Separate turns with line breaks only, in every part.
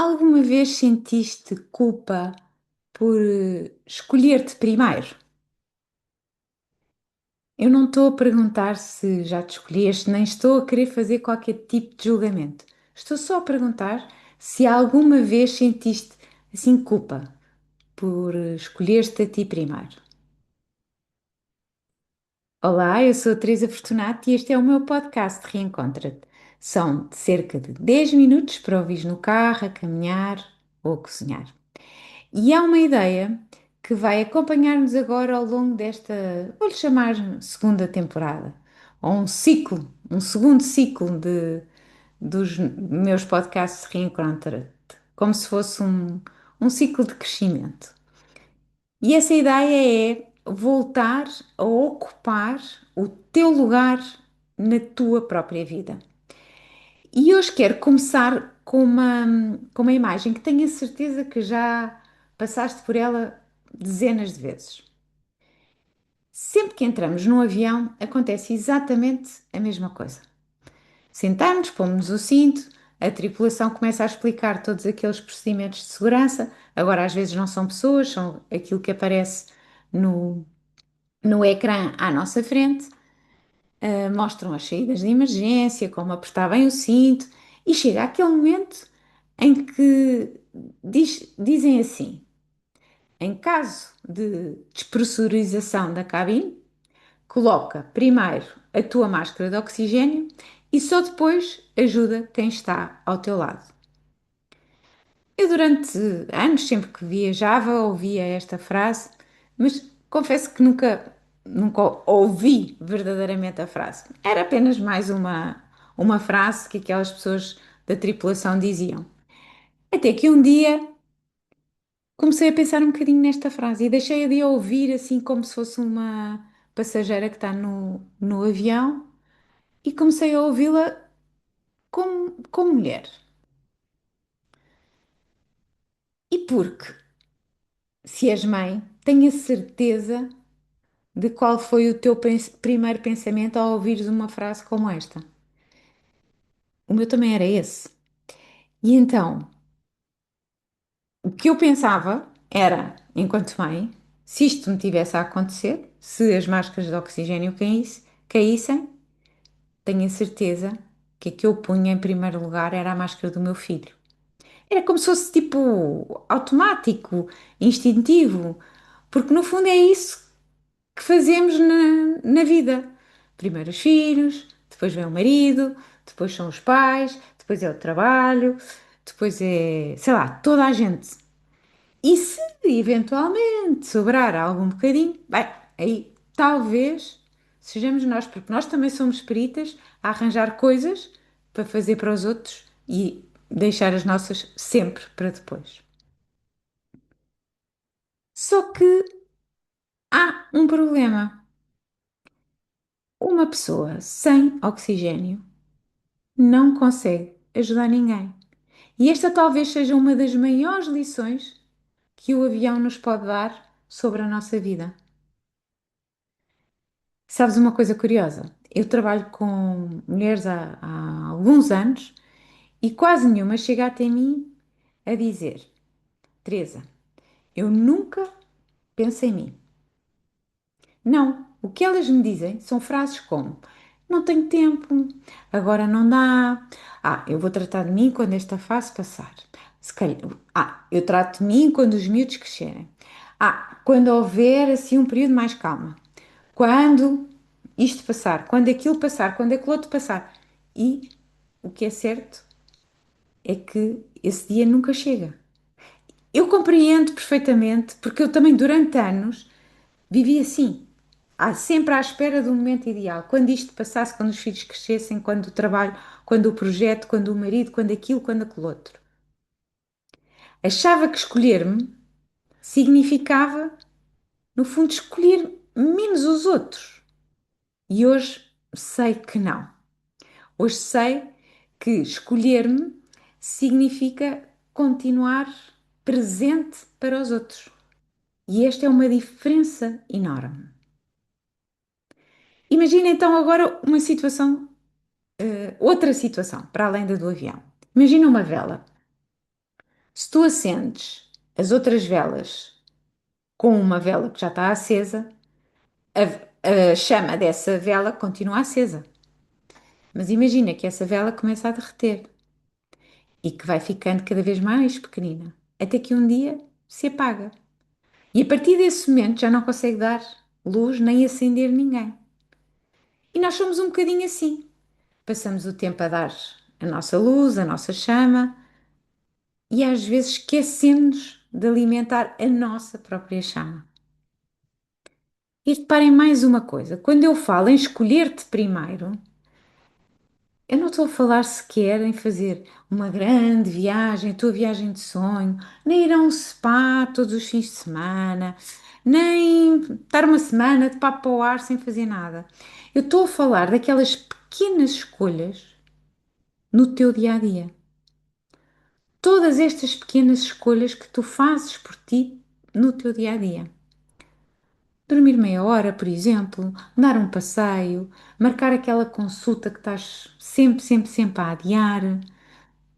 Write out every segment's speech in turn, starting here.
Alguma vez sentiste culpa por escolher-te primeiro? Eu não estou a perguntar se já te escolheste, nem estou a querer fazer qualquer tipo de julgamento. Estou só a perguntar se alguma vez sentiste assim culpa por escolher-te a ti primeiro. Olá, eu sou a Teresa Fortunato e este é o meu podcast Reencontra-te. São de cerca de 10 minutos para ouvires no carro, a caminhar ou a cozinhar. E há uma ideia que vai acompanhar-nos agora ao longo desta, vou-lhe chamar segunda temporada, ou um ciclo, um segundo ciclo dos meus podcasts Reencontra-te, como se fosse um ciclo de crescimento. E essa ideia é voltar a ocupar o teu lugar na tua própria vida. E hoje quero começar com uma imagem que tenho a certeza que já passaste por ela dezenas de vezes. Sempre que entramos num avião, acontece exatamente a mesma coisa. Sentamos, pomos o cinto, a tripulação começa a explicar todos aqueles procedimentos de segurança. Agora, às vezes, não são pessoas, são aquilo que aparece no, no ecrã à nossa frente. Mostram as saídas de emergência, como apertar bem o cinto, e chega aquele momento em que dizem assim: em caso de despressurização da cabine, coloca primeiro a tua máscara de oxigênio e só depois ajuda quem está ao teu lado. Eu durante anos, sempre que viajava, ouvia esta frase, mas confesso que nunca ouvi verdadeiramente a frase. Era apenas mais uma frase que aquelas pessoas da tripulação diziam. Até que um dia comecei a pensar um bocadinho nesta frase e deixei de a ouvir assim como se fosse uma passageira que está no avião e comecei a ouvi-la como mulher. E porque, se és mãe, tenho a certeza de qual foi o teu primeiro pensamento ao ouvires uma frase como esta. O meu também era esse. E então, o que eu pensava era, enquanto mãe, se isto me tivesse a acontecer, se as máscaras de oxigênio caíssem, tenho a certeza que a que eu punha em primeiro lugar era a máscara do meu filho. Era como se fosse tipo automático, instintivo, porque no fundo é isso que fazemos na vida. Primeiro os filhos, depois vem o marido, depois são os pais, depois é o trabalho, depois é, sei lá, toda a gente. E se eventualmente sobrar algum bocadinho, bem, aí talvez sejamos nós, porque nós também somos peritas a arranjar coisas para fazer para os outros e deixar as nossas sempre para depois. Só que há um problema. Uma pessoa sem oxigênio não consegue ajudar ninguém. E esta talvez seja uma das maiores lições que o avião nos pode dar sobre a nossa vida. Sabes uma coisa curiosa? Eu trabalho com mulheres há alguns anos e quase nenhuma chega até mim a dizer: Teresa, eu nunca penso em mim. Não, o que elas me dizem são frases como: não tenho tempo, agora não dá, eu vou tratar de mim quando esta fase passar. Se calhar, eu trato de mim quando os miúdos crescerem. Quando houver assim um período mais calma. Quando isto passar, quando aquilo passar, quando aquilo outro passar. E o que é certo é que esse dia nunca chega. Eu compreendo perfeitamente, porque eu também durante anos vivi assim, sempre à espera do momento ideal. Quando isto passasse, quando os filhos crescessem, quando o trabalho, quando o projeto, quando o marido, quando aquilo, quando aquilo outro. Achava que escolher-me significava, no fundo, escolher menos os outros. E hoje sei que não. Hoje sei que escolher-me significa continuar presente para os outros. E esta é uma diferença enorme. Imagina então agora uma situação, outra situação, para além da do avião. Imagina uma vela. Se tu acendes as outras velas com uma vela que já está acesa, a chama dessa vela continua acesa. Mas imagina que essa vela começa a derreter e que vai ficando cada vez mais pequenina, até que um dia se apaga. E a partir desse momento já não consegue dar luz nem acender ninguém. E nós somos um bocadinho assim. Passamos o tempo a dar a nossa luz, a nossa chama e às vezes esquecemos de alimentar a nossa própria chama. E reparem mais uma coisa: quando eu falo em escolher-te primeiro, eu não estou a falar sequer em fazer uma grande viagem, a tua viagem de sonho, nem ir a um spa todos os fins de semana, nem estar uma semana de papo ao ar sem fazer nada. Eu estou a falar daquelas pequenas escolhas no teu dia a dia. Todas estas pequenas escolhas que tu fazes por ti no teu dia a dia. Dormir meia hora, por exemplo, dar um passeio, marcar aquela consulta que estás sempre a adiar,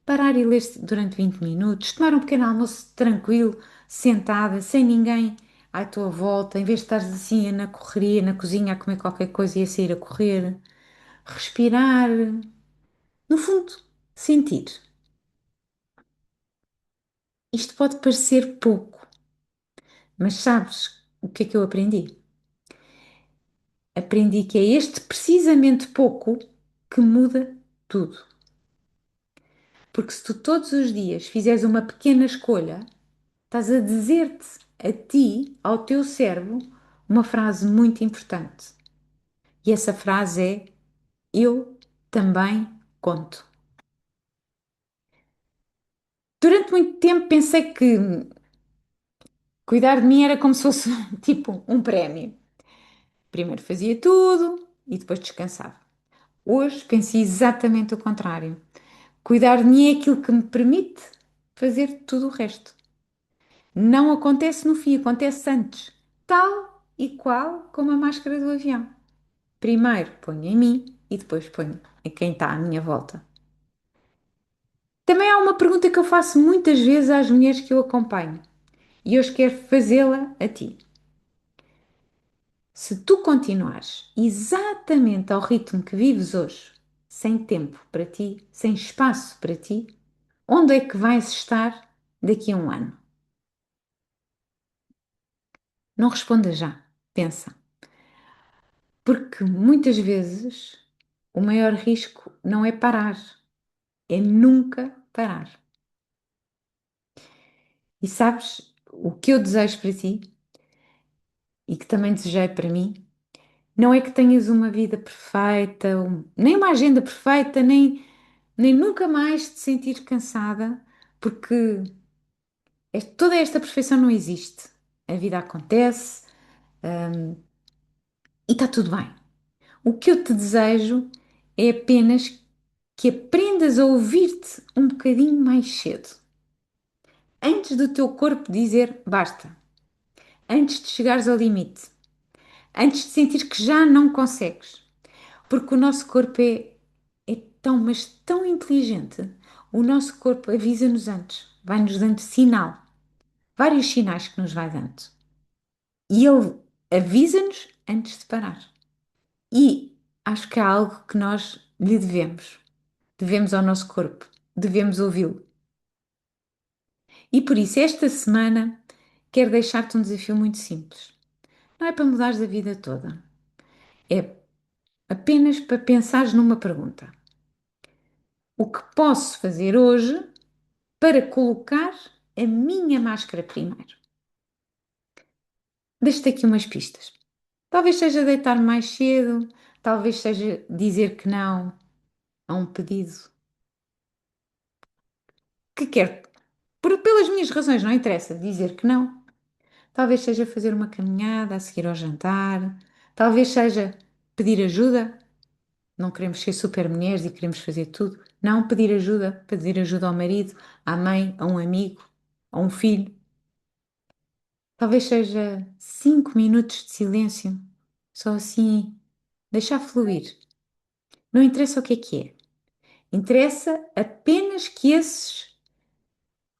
parar e ler durante 20 minutos, tomar um pequeno almoço tranquilo, sentada, sem ninguém à tua volta, em vez de estares assim na correria, na cozinha, a comer qualquer coisa e a sair a correr, respirar, no fundo, sentir. Isto pode parecer pouco, mas sabes o que é que eu aprendi? Aprendi que é este precisamente pouco que muda tudo. Porque se tu todos os dias fizeres uma pequena escolha, estás a dizer-te a ti, ao teu cérebro, uma frase muito importante. E essa frase é: eu também conto. Durante muito tempo pensei que cuidar de mim era como se fosse tipo um prémio. Primeiro fazia tudo e depois descansava. Hoje penso exatamente o contrário. Cuidar de mim é aquilo que me permite fazer tudo o resto. Não acontece no fim, acontece antes. Tal e qual como a máscara do avião. Primeiro ponho em mim e depois ponho em quem está à minha volta. Também há uma pergunta que eu faço muitas vezes às mulheres que eu acompanho e hoje quero fazê-la a ti. Se tu continuares exatamente ao ritmo que vives hoje, sem tempo para ti, sem espaço para ti, onde é que vais estar daqui a um ano? Não responda já, pensa. Porque muitas vezes o maior risco não é parar, é nunca parar. E sabes o que eu desejo para ti e que também desejei para mim? Não é que tenhas uma vida perfeita, nem uma agenda perfeita, nem nunca mais te sentir cansada, porque toda esta perfeição não existe. A vida acontece, e está tudo bem. O que eu te desejo é apenas que aprendas a ouvir-te um bocadinho mais cedo. Antes do teu corpo dizer basta. Antes de chegares ao limite. Antes de sentir que já não consegues. Porque o nosso corpo é tão, mas tão inteligente. O nosso corpo avisa-nos antes. Vai-nos dando sinal. Vários sinais que nos vai dando. E ele avisa-nos antes de parar. E acho que é algo que nós lhe devemos. Devemos ao nosso corpo. Devemos ouvi-lo. E por isso, esta semana, quero deixar-te um desafio muito simples. Não é para mudares a vida toda. É apenas para pensares numa pergunta. O que posso fazer hoje para colocar a minha máscara primeiro? Deixo-te aqui umas pistas. Talvez seja deitar mais cedo, talvez seja dizer que não a um pedido que quero, pelas minhas razões, não interessa dizer que não. Talvez seja fazer uma caminhada a seguir ao jantar. Talvez seja pedir ajuda. Não queremos ser super mulheres e queremos fazer tudo. Não pedir ajuda, pedir ajuda ao marido, à mãe, a um amigo, a um filho. Talvez seja 5 minutos de silêncio. Só assim, deixar fluir. Não interessa o que é que é. Interessa apenas que esses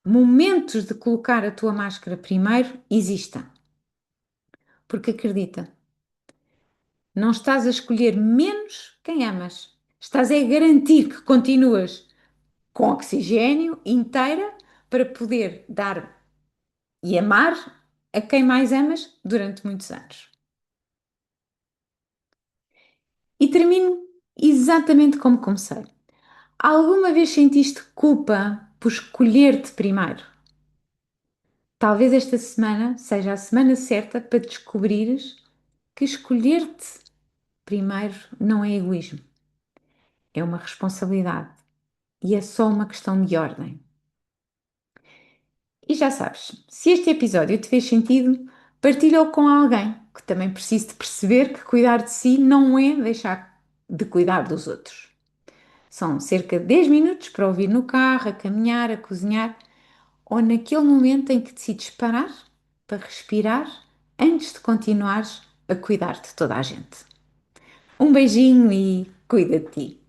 momentos de colocar a tua máscara primeiro existam. Porque acredita, não estás a escolher menos quem amas. Estás a garantir que continuas com oxigênio inteira para poder dar e amar a quem mais amas durante muitos anos. E termino exatamente como comecei. Alguma vez sentiste culpa por escolher-te primeiro? Talvez esta semana seja a semana certa para descobrires que escolher-te primeiro não é egoísmo, é uma responsabilidade e é só uma questão de ordem. E já sabes, se este episódio te fez sentido, partilha-o com alguém que também precise de perceber que cuidar de si não é deixar de cuidar dos outros. São cerca de 10 minutos para ouvir no carro, a caminhar, a cozinhar ou naquele momento em que decides parar para respirar antes de continuares a cuidar de toda a gente. Um beijinho e cuida de ti.